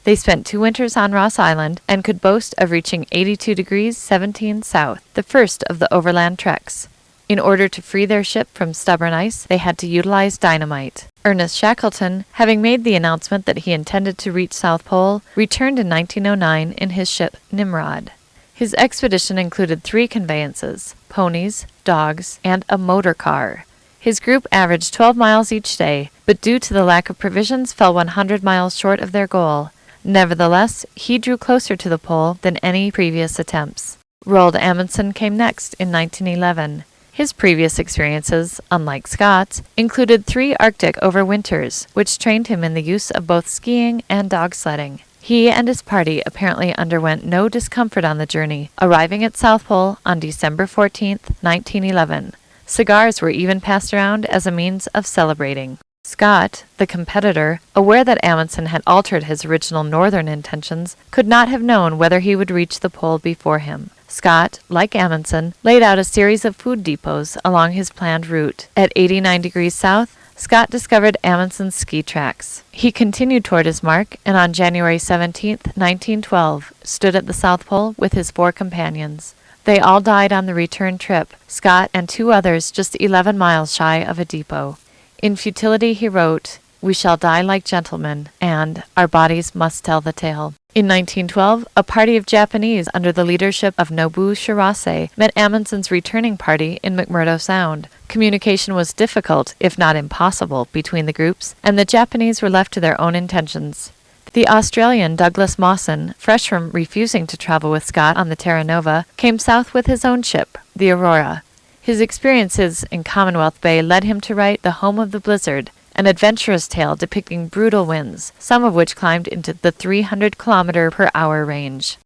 They spent 2 winters on Ross Island and could boast of reaching 82 degrees 17 south, the first of the overland treks. In order to free their ship from stubborn ice, they had to utilize dynamite. Ernest Shackleton, having made the announcement that he intended to reach South Pole, returned in 1909 in his ship Nimrod. His expedition included 3 conveyances, ponies, dogs, and a motor car. His group averaged 12 miles each day, but due to the lack of provisions fell 100 miles short of their goal. Nevertheless, he drew closer to the pole than any previous attempts. Roald Amundsen came next in 1911. His previous experiences, unlike Scott's, included 3 Arctic overwinters, which trained him in the use of both skiing and dog sledding. He and his party apparently underwent no discomfort on the journey, arriving at South Pole on December 14, 1911. Cigars were even passed around as a means of celebrating. Scott, the competitor, aware that Amundsen had altered his original northern intentions, could not have known whether he would reach the pole before him. Scott, like Amundsen, laid out a series of food depots along his planned route. At 89 degrees south, Scott discovered Amundsen's ski tracks. He continued toward his mark, and on January 17, 1912, stood at the South Pole with his 4 companions. They all died on the return trip, Scott and 2 others just 11 miles shy of a depot. In futility he wrote, "We shall die like gentlemen," and "Our bodies must tell the tale." In 1912, a party of Japanese under the leadership of Nobuo Shirase met Amundsen's returning party in McMurdo Sound. Communication was difficult, if not impossible, between the groups, and the Japanese were left to their own intentions. The Australian Douglas Mawson, fresh from refusing to travel with Scott on the Terra Nova, came south with his own ship, the Aurora. His experiences in Commonwealth Bay led him to write The Home of the Blizzard, an adventurous tale depicting brutal winds, some of which climbed into the 300-kilometer-per-hour range.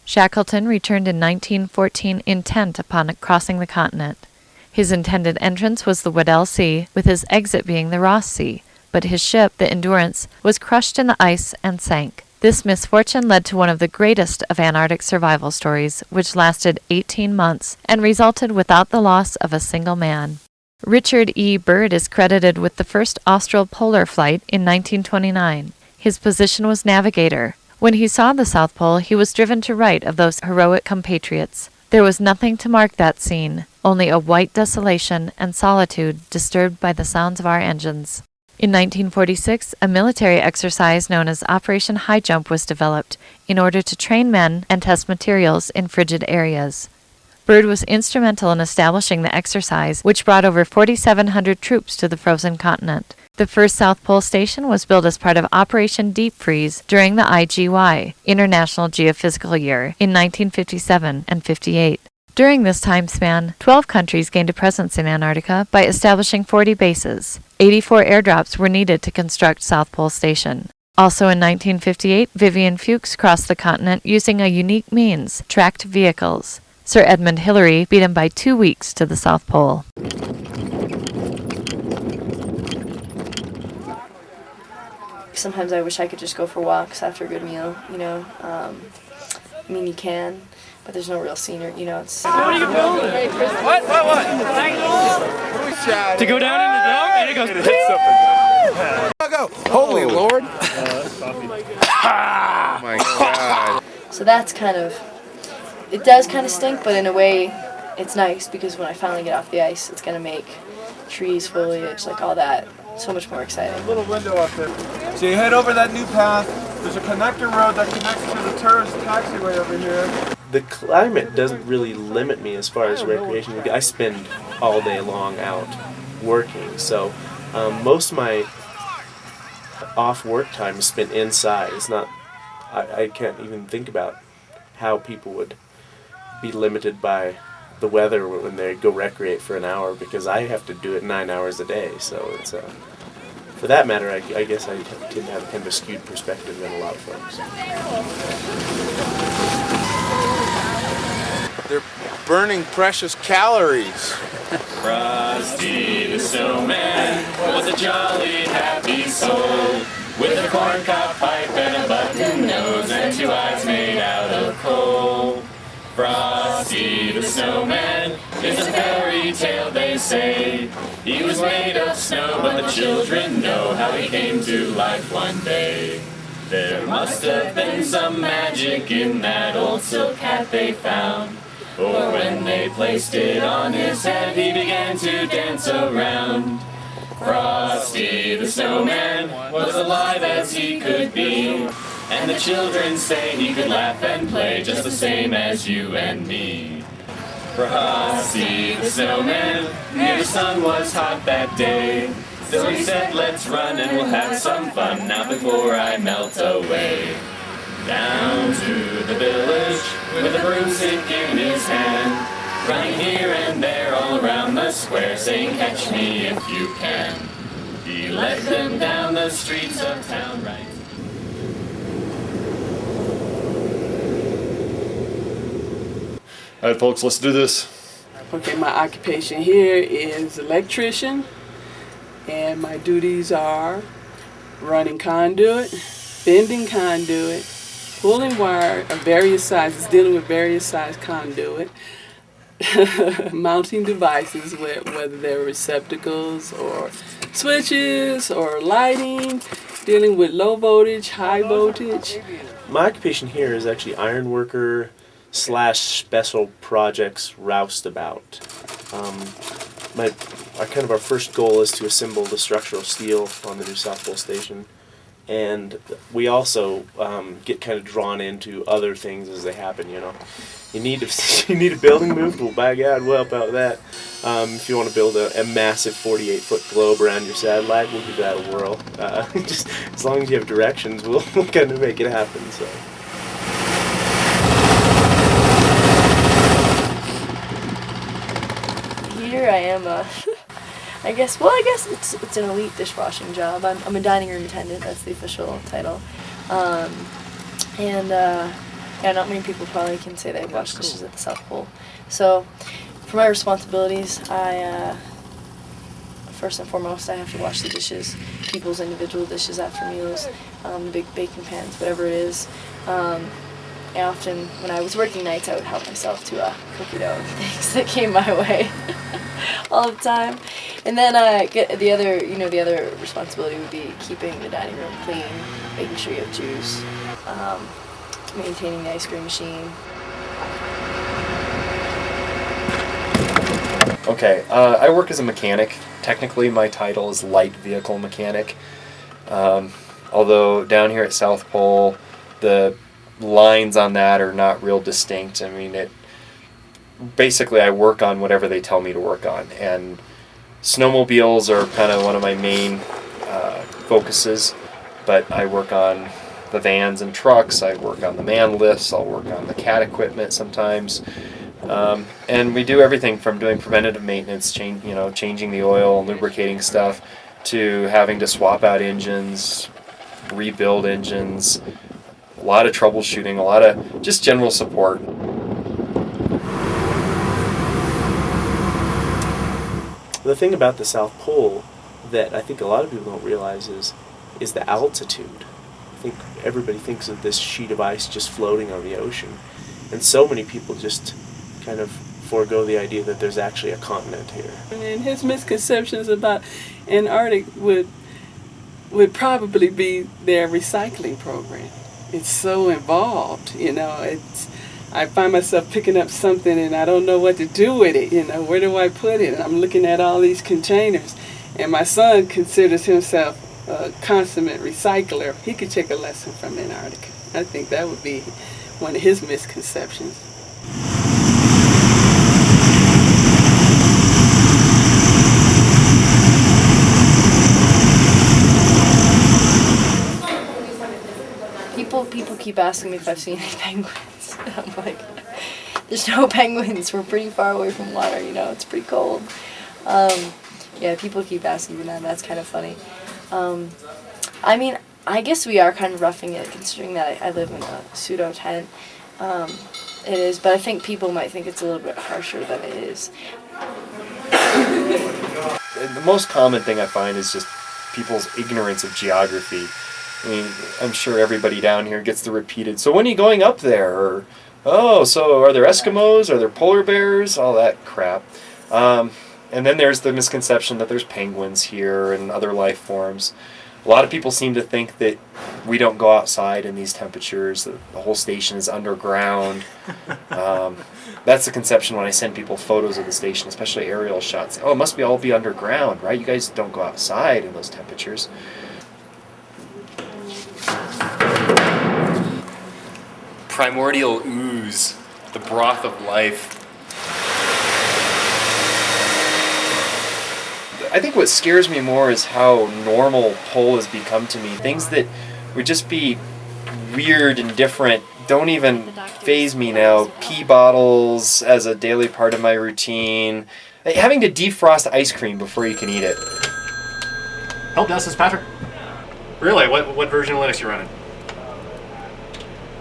Shackleton returned in 1914 intent upon crossing the continent. His intended entrance was the Weddell Sea, with his exit being the Ross Sea, but his ship, the Endurance, was crushed in the ice and sank. This misfortune led to one of the greatest of Antarctic survival stories, which lasted 18 months and resulted without the loss of a single man. Richard E. Byrd is credited with the first austral polar flight in 1929. His position was navigator. When he saw the South Pole, he was driven to write of those heroic compatriots. There was nothing to mark that scene, only a white desolation and solitude disturbed by the sounds of our engines. In 1946, a military exercise known as Operation High Jump was developed in order to train men and test materials in frigid areas. Byrd was instrumental in establishing the exercise, which brought over 4,700 troops to the frozen continent. The first South Pole Station was built as part of Operation Deep Freeze during the IGY, International Geophysical Year, in 1957 and 58. During this time span, 12 countries gained a presence in Antarctica by establishing 40 bases. 84 airdrops were needed to construct South Pole Station. Also in 1958, Vivian Fuchs crossed the continent using a unique means, tracked vehicles. Sir Edmund Hillary beat him by 2 weeks to the South Pole. Sometimes I wish I could just go for walks after a good meal, I mean, you can, but there's no real scenery, it's... What are you building? What? To go down in the dome, and it goes... Go! Holy Lord! Oh my God. So that's kind of... It does kind of stink, but in a way, it's nice, because when I finally get off the ice, it's going to make trees, foliage, like all that, so much more exciting. Little window up there. So you head over that new path. There's a connector road that connects to the tourist taxiway over here. The climate doesn't really limit me as far as recreation. I spend all day long out working, so most of my off work time is spent inside. It's not. I can't even think about how people would be limited by the weather when they go recreate for an hour, because I have to do it 9 hours a day. So it's for that matter, I guess I tend to have kind of a skewed perspective than a lot of folks. They're burning precious calories. Frosty the Snowman was a jolly happy soul, with a corncob pipe and a button nose and 2 eyes made out of coal. Frosty the Snowman is a fairy tale, they say. He was made of snow, but the children know how he came to life one day. There must have been some magic in that old silk hat they found. For when they placed it on his head, he began to dance around. Frosty the Snowman was alive as he could be, and the children say he could laugh and play just the same as you and me. Frosty the Snowman knew the sun was hot that day, so he said, let's run and we'll have some fun now before I melt away. Down to the village with a broomstick in his hand, running here and there all around the square, saying, catch me if you can. He led them down the streets of town right. All right, folks, let's do this. Okay, my occupation here is electrician, and my duties are running conduit, bending conduit, pulling wire of various sizes, dealing with various size conduit, mounting devices, whether they're receptacles or switches or lighting, dealing with low voltage, high voltage. My occupation here is actually iron worker / special projects roustabout. Our first goal is to assemble the structural steel on the new South Pole Station. And we also get kind of drawn into other things as they happen. You need a building moved. Well, by God, we'll help out with that. If you want to build a massive 48-foot globe around your satellite, we'll give that a whirl. Just as long as you have directions, we'll kind of make it happen. So. Here I am. I guess it's an elite dishwashing job. I'm a dining room attendant. That's the official title. Not many people probably can say they've washed dishes at the South Pole. So, for my responsibilities, first and foremost, I have to wash the dishes, people's individual dishes after meals, big baking pans, whatever it is. I often, when I was working nights, I would help myself to cookie dough and things that came my way all the time. And then the other responsibility would be keeping the dining room clean, making sure you have juice, maintaining the ice cream machine. Okay, I work as a mechanic. Technically, my title is light vehicle mechanic. Although down here at South Pole, the lines on that are not real distinct. I mean, basically I work on whatever they tell me to work on, and snowmobiles are kind of one of my main focuses, but I work on the vans and trucks, I work on the man lifts, I'll work on the cat equipment sometimes, and we do everything from doing preventative maintenance, changing the oil and lubricating stuff, to having to swap out engines, rebuild engines, a lot of troubleshooting, a lot of just general support. The thing about the South Pole that I think a lot of people don't realize is the altitude. I think everybody thinks of this sheet of ice just floating on the ocean, and so many people just kind of forego the idea that there's actually a continent here. And his misconceptions about Antarctic would probably be their recycling program. It's so involved, I find myself picking up something and I don't know what to do with it, where do I put it? And I'm looking at all these containers, and my son considers himself a consummate recycler. He could take a lesson from Antarctica. I think that would be one of his misconceptions. People keep asking me if I've seen any penguins. I'm like, there's no penguins. We're pretty far away from water, it's pretty cold. People keep asking me that, and that's kind of funny. I guess we are kind of roughing it, considering that I live in a pseudo tent. It is, but I think people might think it's a little bit harsher than it is. The most common thing I find is just people's ignorance of geography. I mean, I'm sure everybody down here gets the repeated, so when are you going up there? Or, oh, so are there Eskimos? Are there polar bears? All that crap. And then there's the misconception that there's penguins here and other life forms. A lot of people seem to think that we don't go outside in these temperatures, that the whole station is underground. That's the conception when I send people photos of the station, especially aerial shots. Oh, it must all be underground, right? You guys don't go outside in those temperatures. Primordial ooze, the broth of life. I think what scares me more is how normal pole has become to me. Things that would just be weird and different don't even faze me now. Pee bottles as a daily part of my routine. Having to defrost ice cream before you can eat it. Help desk, this is Patrick. Really? What version of Linux you running?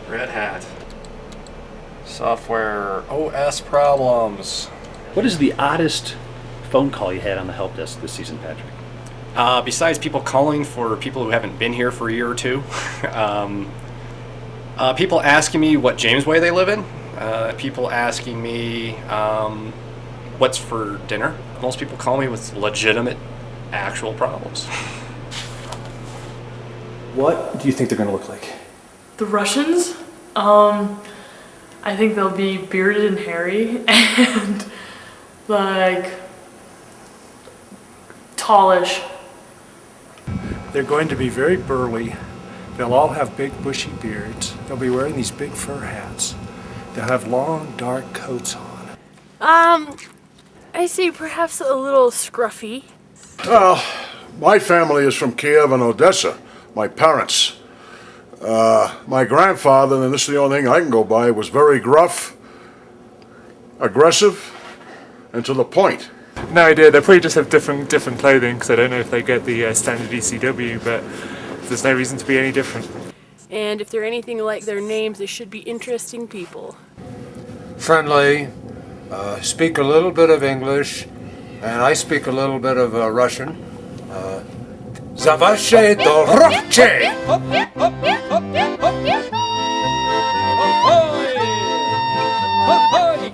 Red Hat. Software OS problems. What is the oddest phone call you had on the help desk this season, Patrick? Besides people calling for people who haven't been here for a year or two, people asking me what James Way they live in, people asking me what's for dinner. Most people call me with legitimate, actual problems. What do you think they're going to look like? The Russians? I think they'll be bearded and hairy and like tallish. They're going to be very burly. They'll all have big bushy beards. They'll be wearing these big fur hats. They'll have long dark coats on. I see perhaps a little scruffy. Well, my family is from Kiev and Odessa. My parents. My grandfather, and this is the only thing I can go by, was very gruff, aggressive, and to the point. No idea. They probably just have different clothing, because I don't know if they get the standard ECW, but there's no reason to be any different. And if they're anything like their names, they should be interesting people. Friendly, speak a little bit of English, and I speak a little bit of Russian. Zavashe Dorovche!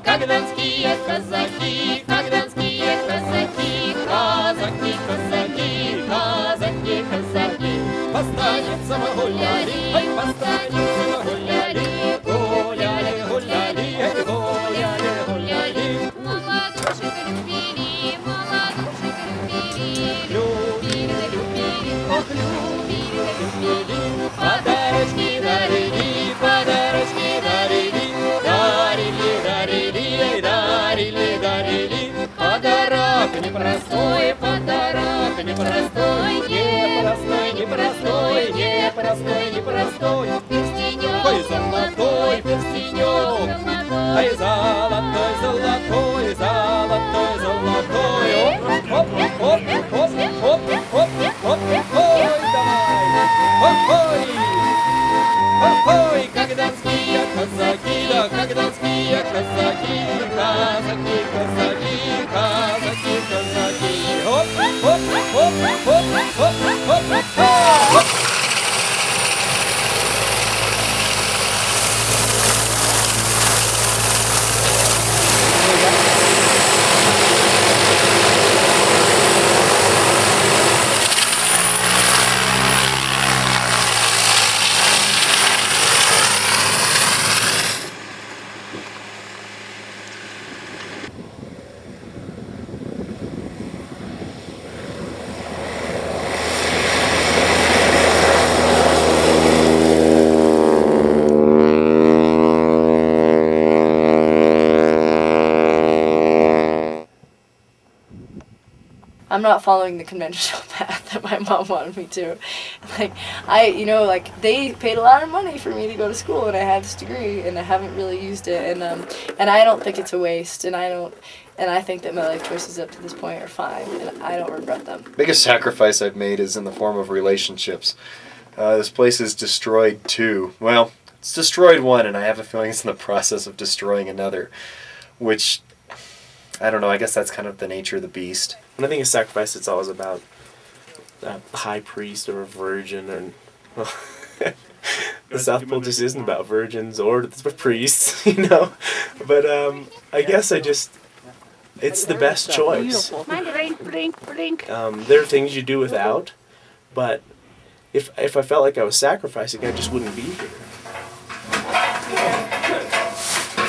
Кагданские казаки, кагданские казаки, казаки, казаки, казаки, казаки. По станицам гуляли, ой, по станицам гуляли, гуляли, гуляли, гуляли, гуляли. Молодушек любили, молодушек любили, любили, любили, ох, любили, любили. Подарочки дарили, подарочки дарили, дарили, дарили, дарили, дарили. Подарок непростой, подарок непростой, непростой, непростой, непростой, непростой. Перстенек, ой, золотой перстенек, ой, золотой, золотой, золотой, золотой. Оп, оп, оп, оп, оп, оп, оп, ой, давай, ой, ой, кагданские казаки, да, кагданские казаки, казаки, казаки, казаки, казаки. Оп, оп, оп, оп, оп, оп, оп, оп. I'm not following the conventional path that my mom wanted me to. Like, they paid a lot of money for me to go to school, and I had this degree, and I haven't really used it, and I don't think it's a waste, and I think that my life choices up to this point are fine, and I don't regret them. Biggest sacrifice I've made is in the form of relationships. This place is destroyed too. Well, it's destroyed one, and I have a feeling it's in the process of destroying another, which, I don't know, I guess that's kind of the nature of the beast. And I think a sacrifice, it's always about a high priest or a virgin, or well, the South Pole just isn't about virgins or priests, you know. But I guess it's the best choice. There are things you do without, but if I felt like I was sacrificing, I just wouldn't be here.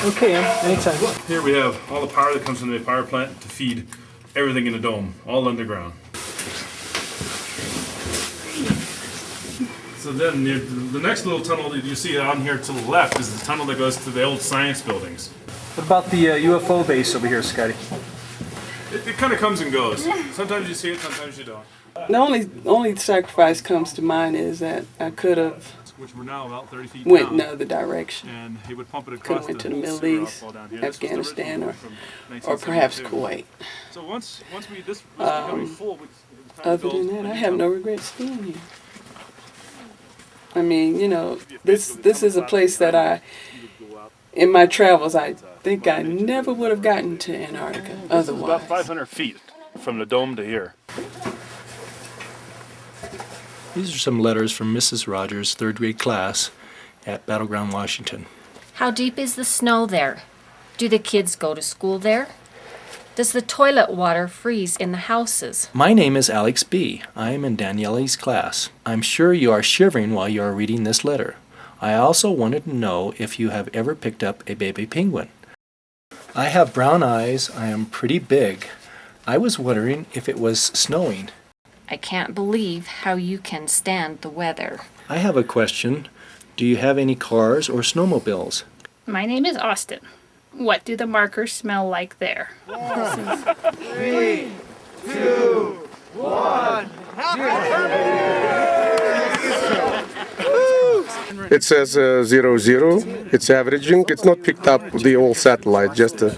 Okay, anytime. Here we have all the power that comes from the power plant to feed everything in the dome, all underground. So then the next little tunnel that you see on here to the left is the tunnel that goes to the old science buildings. What about the UFO base over here, Scotty? It kind of comes and goes. Sometimes you see it, sometimes you don't. The only sacrifice comes to mind is that I could have Which we're now about 30 feet went down. another direction. And he would pump it Could across have went to the Middle sewer East, outfall down here. This was the Afghanistan, original or from perhaps 1972. Kuwait. So once this was becoming full, it was time to Other build than that, a I new have no tunnel. regrets being here. I mean, you know, this is a place that in my travels, I think I never would have gotten to Antarctica This is otherwise. about 500 feet from the dome to here. These are some letters from Mrs. Rogers' third grade class at Battleground, Washington. How deep is the snow there? Do the kids go to school there? Does the toilet water freeze in the houses? My name is Alex B. I am in Daniele's class. I'm sure you are shivering while you are reading this letter. I also wanted to know if you have ever picked up a baby penguin. I have brown eyes. I am pretty big. I was wondering if it was snowing. I can't believe how you can stand the weather. I have a question. Do you have any cars or snowmobiles? My name is Austin. What do the markers smell like there? 3, 2, 1. It says 00. It's averaging. It's not picked up the old satellite, just a...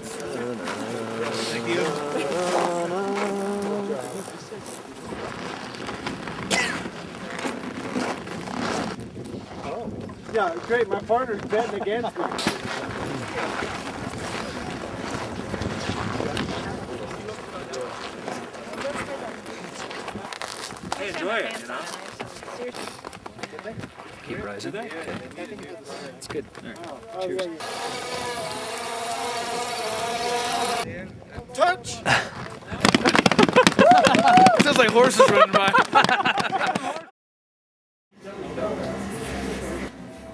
Yeah, great. My partner's betting against me. Enjoy it, you know? Keep rising. Okay. That's good. All right. Cheers. Touch! Sounds like horses running by.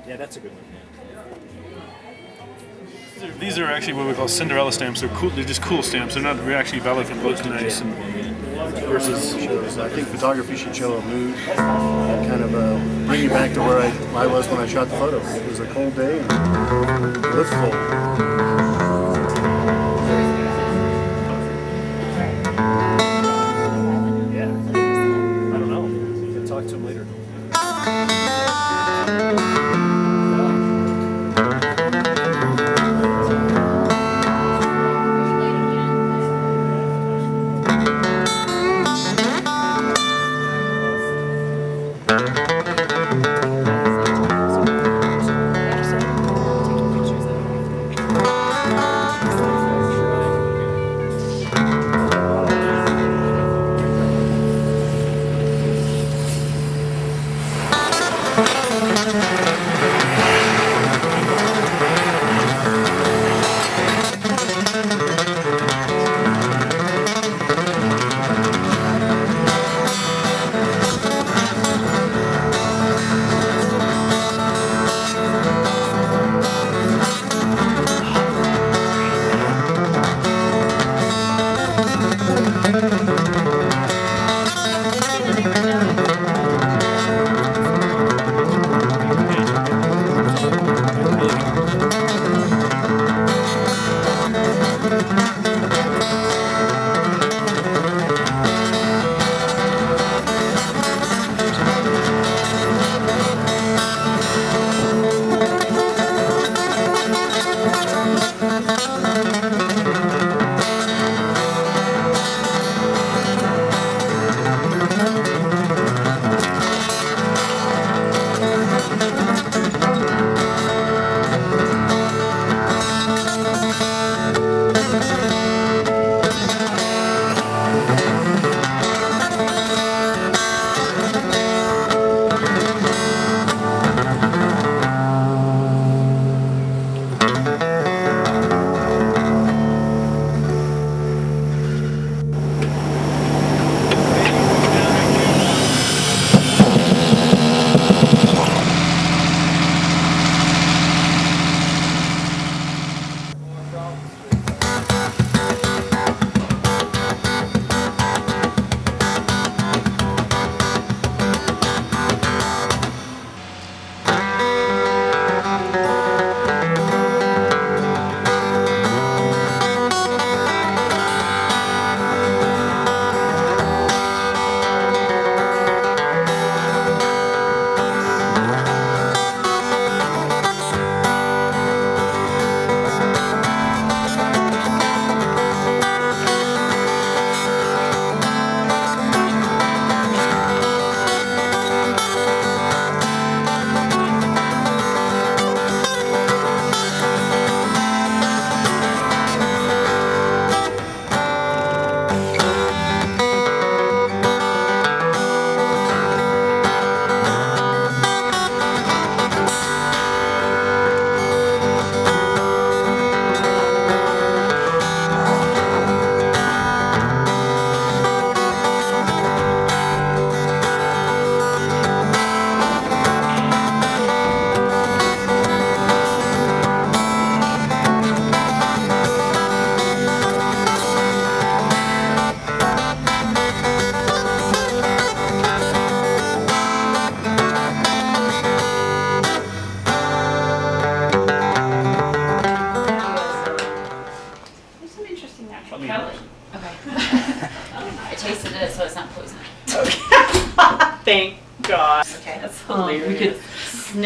Yeah, that's a good one. These are actually what we call Cinderella stamps. They're cool. They're just cool stamps. They're not actually valid for postage. Versus shows. I think photography should show a mood, kind of bring you back to where I was when I shot the photo. It was a cold day and it looked full. I don't know. You can talk to him later.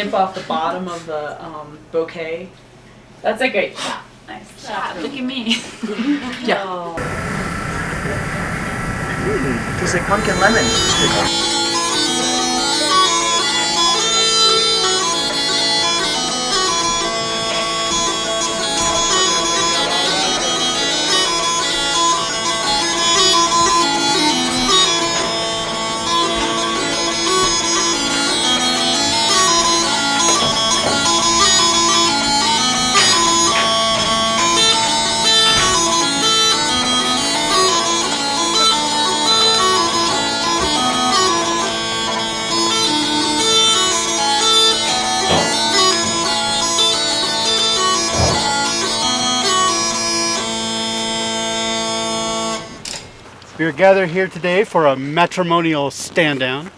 nip off the bottom of the bouquet. That's a great shot. Nice shot. Look at me. Yeah. Tastes like pumpkin lemon. We are gathered here today for a matrimonial stand-down.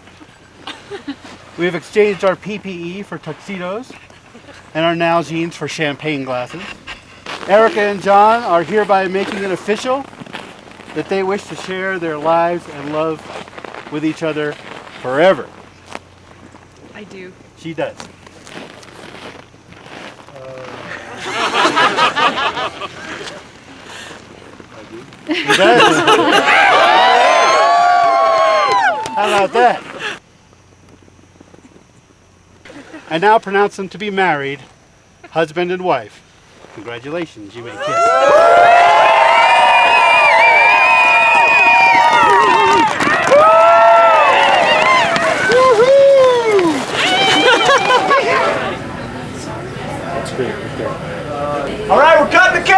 We have exchanged our PPE for tuxedos and our Nalgene's for champagne glasses. Erica and John are hereby making it official that they wish to share their lives and love with each other forever. I do. She does. He does. How about that? I now pronounce them to be married, husband and wife. Congratulations, you may kiss. That's great. All right, we're cutting the cake.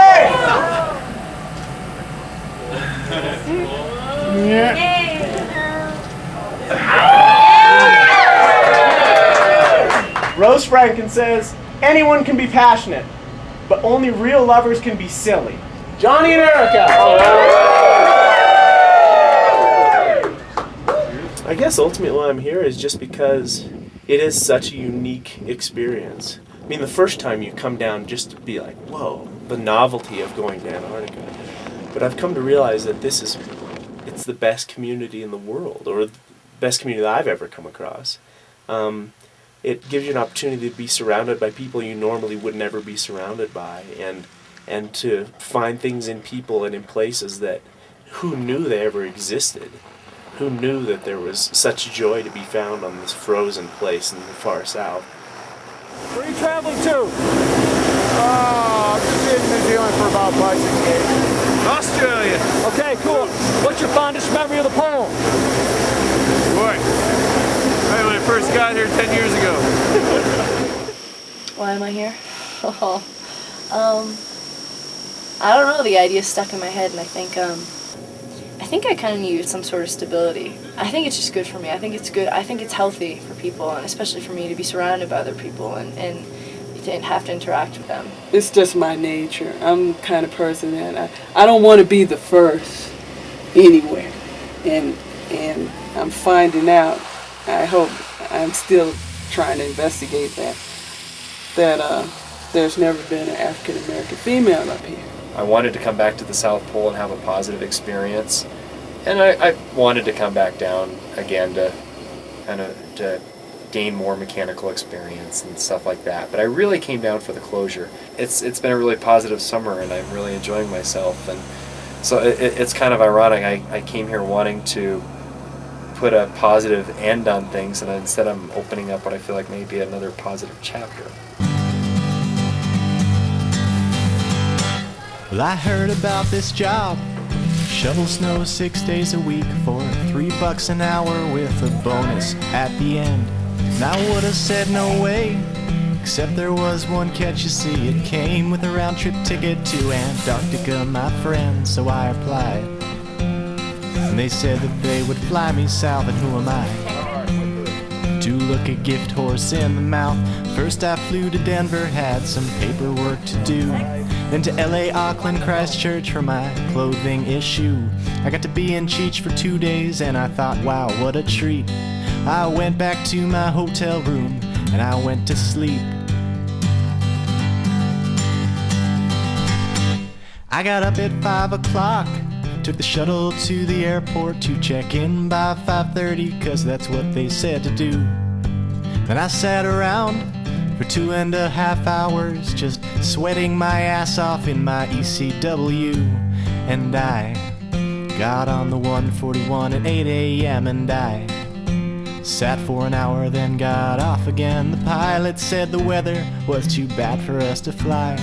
Rose Franken says, anyone can be passionate, but only real lovers can be silly. Johnny and Erica! I guess ultimately why I'm here is just because it is such a unique experience. I mean, the first time you come down just to be like, whoa, the novelty of going to Antarctica. But I've come to realize that it's the best community in the world, or the best community that I've ever come across. It gives you an opportunity to be surrounded by people you normally would never be surrounded by, and to find things in people and in places that who knew they ever existed? Who knew that there was such joy to be found on this frozen place in the far south? Where are you traveling to? I'm just in New Zealand for about 5-6 days. Australia. Okay, cool. What's your fondest memory of the pole? Boy, right when I first got here 10 years ago. Why am I here? I don't know. The idea stuck in my head, and I think I kind of needed some sort of stability. I think it's just good for me. I think it's good. I think it's healthy for people, and especially for me, to be surrounded by other people and to have to interact with them. It's just my nature. I'm the kind of person that I don't want to be the first anywhere, and I'm finding out. I hope I'm still trying to investigate that there's never been an African American female up here. I wanted to come back to the South Pole and have a positive experience, and I wanted to come back down again to gain more mechanical experience and stuff like that. But I really came down for the closure. It's been a really positive summer, and I'm really enjoying myself. And so it's kind of ironic. I came here wanting to put a positive end on things, and instead I'm opening up what I feel like may be another positive chapter. Well, I heard about this job. Shovel snow 6 days a week for $3 an hour with a bonus at the end. And I would have said no way, except there was one catch, you see. It came with a round-trip ticket to Antarctica, my friend, so I applied. And they said that they would fly me south, and who am I to look a gift horse in the mouth? First I flew to Denver, had some paperwork to do. Then to LA, Auckland, Christchurch for my clothing issue. I got to be in Cheech for 2 days, and I thought, wow, what a treat. I went back to my hotel room, and I went to sleep. I got up at 5 o'clock, took the shuttle to the airport to check in by 5:30, cause that's what they said to do. Then I sat around for 2.5 hours, just sweating my ass off in my ECW. And I got on the 141 at 8 a.m. and I sat for an hour, then got off again. The pilot said the weather was too bad for us to fly.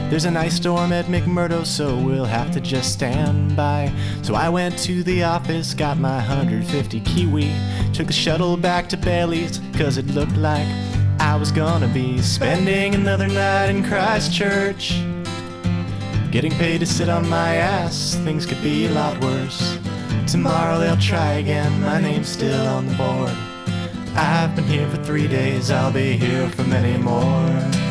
There's an ice storm at McMurdo, so we'll have to just stand by. So I went to the office, got my 150 Kiwi, took the shuttle back to Bailey's, cause it looked like I was gonna be spending another night in Christchurch. Getting paid to sit on my ass, things could be a lot worse. Tomorrow they'll try again, my name's still on the board. I've been here for 3 days, I'll be here for many more.